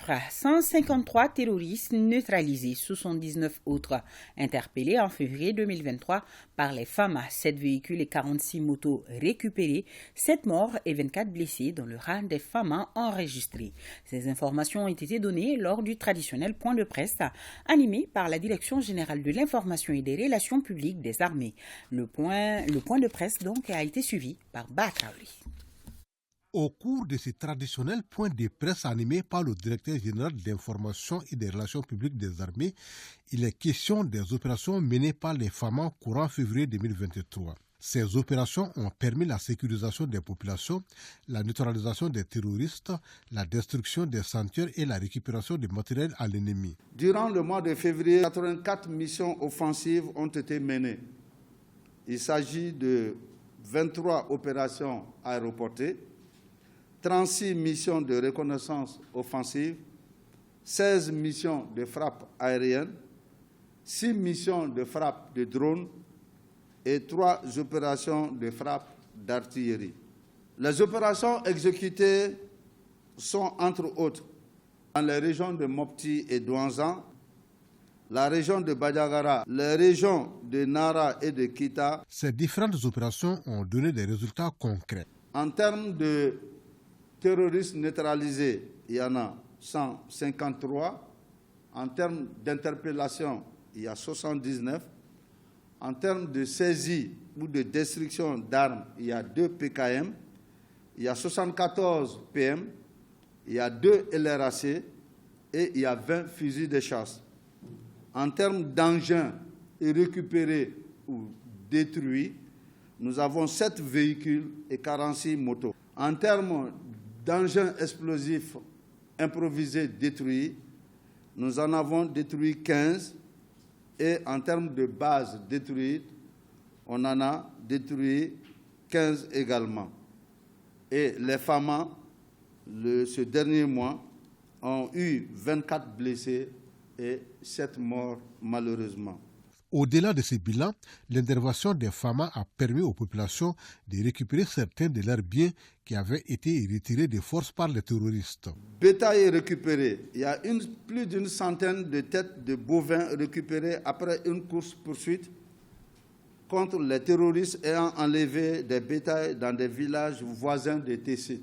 chiffre, 153 terroristes neutralisés, 79 autres interpellés en février 2023 par les FAMA, 7 véhicules et 46 motos récupérés, 7 morts et 24 blessés dans le rang des FAMA enregistrés. Ces informations ont été données lors du traditionnel point de presse animé par la Direction générale de l'information et des relations publiques des armées. Le point de presse donc a été suivi par Bakaoui. Au cours de ce traditionnel point de presse animé par le directeur général de l'information et des relations publiques des armées, il est question des opérations menées par les FAMA courant février 2023. Ces opérations ont permis la sécurisation des populations, la neutralisation des terroristes, la destruction des sanctuaires et la récupération du matériel à l'ennemi. Durant le mois de février, 84 missions offensives ont été menées. Il s'agit de 23 opérations aéroportées, 36 missions de reconnaissance offensive, 16 missions de frappe aérienne, 6 missions de frappe de drones et 3 opérations de frappe d'artillerie. Les opérations exécutées sont, entre autres, dans les régions de Mopti et Douanzan, la région de Badiagara, les régions de Nara et de Kita. Ces différentes opérations ont donné des résultats concrets. En termes de terroristes neutralisés, il y en a 153. En termes d'interpellation, il y a 79. En termes de saisie ou de destruction d'armes, il y a 2 PKM, il y a 74 PM, il y a 2 LRAC et il y a 20 fusils de chasse. En termes d'engins récupérés ou détruits, nous avons 7 véhicules et 46 motos. En termes d'engins explosifs improvisés détruits, nous en avons détruit 15. Et en termes de bases détruites, on en a détruit 15 également. Et les FAMA, ce dernier mois, ont eu 24 blessés et 7 morts malheureusement. Au-delà de ce bilan, l'intervention des FAMA a permis aux populations de récupérer certains de leurs biens qui avaient été retirés de force par les terroristes. Bétail récupéré. Il y a plus d'une centaine de têtes de bovins récupérées après une course-poursuite contre les terroristes ayant enlevé des bétails dans des villages voisins des Tessit.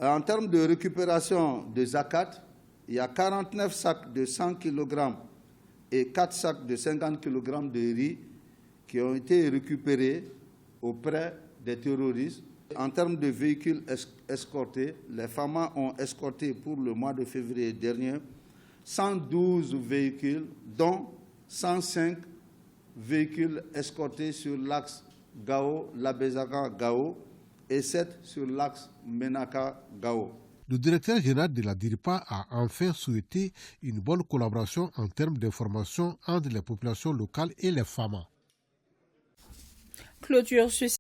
En termes de récupération de zakat, il y a 49 sacs de 100 kg et 4 sacs de 50 kg de riz qui ont été récupérés auprès des terroristes. En termes de véhicules escortés, les FAMA ont escorté pour le mois de février dernier 112 véhicules, dont 105 véhicules escortés sur l'axe Gao-Labezaka-Gao et 7 sur l'axe Menaka-Gao. Le directeur général de la DIRPA a enfin souhaité une bonne collaboration en termes d'information entre les populations locales et les FAMA. Clôture sur